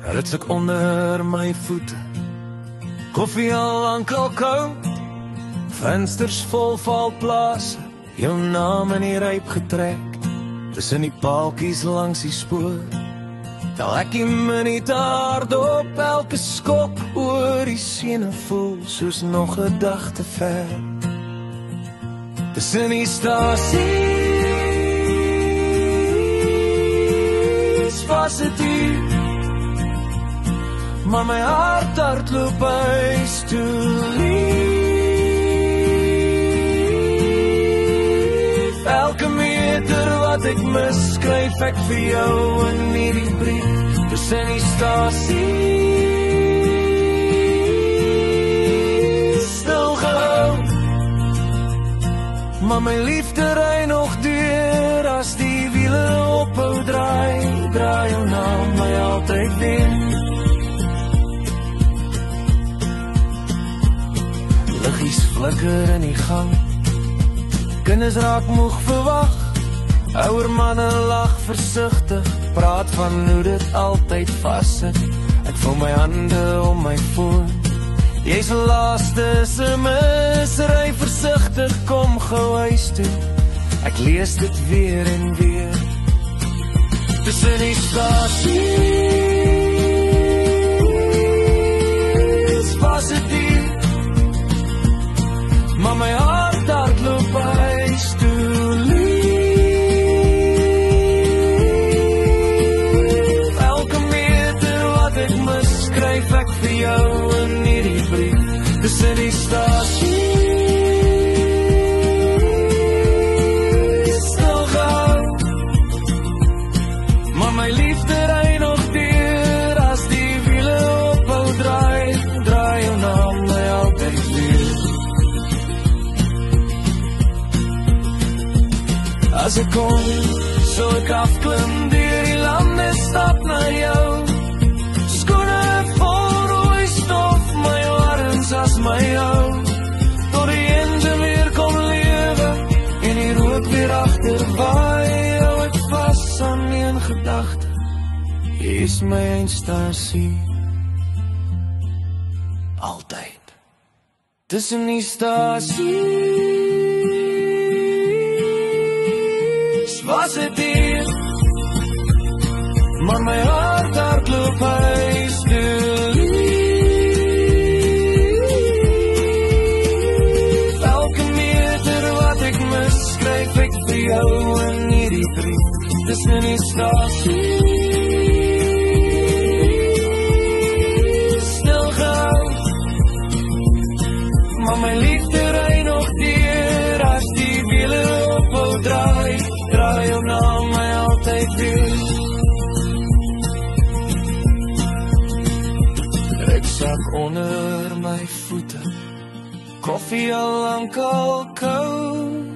Rits ek onder my voete, koffie al lank al koud, vensters vol valplase, jou naam in die ryp getrek, tussen die paaltjies langs die spoor, tel ek die minuut hardop, elke skok oor die sene voel, soos nog 'n dag te ver, tussen die stasies, was het hier, maar my hart hardloop huis toe lief. Elke meter wat ek mis, skryf ek vir jou in hierdie brief, tussen die stasies, stil gehou, maar my liefde ry nog deur, as die wiele ophou draai, draai jou naam my altyd weer. Liggies flikker in die gang, kinders raak moeg verwag, ouer manne lag versigtig, praat van hoe dit altyd vassit, ek voel my hande om my foon, jy's die laaste se mis, ry versigtig, kom gou huis toe, ek lees dit weer en weer, tussen die stasies, was het hier, maar my hart hardloop huis toe lief. Elke meter wat ek mis, skryf ek vir jou in hierdie brief, tussen die stasies, stil gehou, maar my liefde ry nog deur, as die wiele ophou draai, draai jou naam my altyd weer. As ek kom, so ek afklim deur die lande, stap na jou, skoene vol rooi stof, my arms as my jou, tot die engine weer kom lewe, en die rook weer agterwaai, hou ek vas aan een gedagte, jy is my eindstasie, altyd, tussen die stasies, was het hier, maar my hart hardloop huis toe lief. Elke meter wat ek mis, skryf ek vir jou in hierdie brief, tussen die stasies, stil gehou, maar my liefde ry nog deur, as die wiele ophou draai, draai jou naam my altyd weer. Ruksak onder my voete, koffie al lank al koud,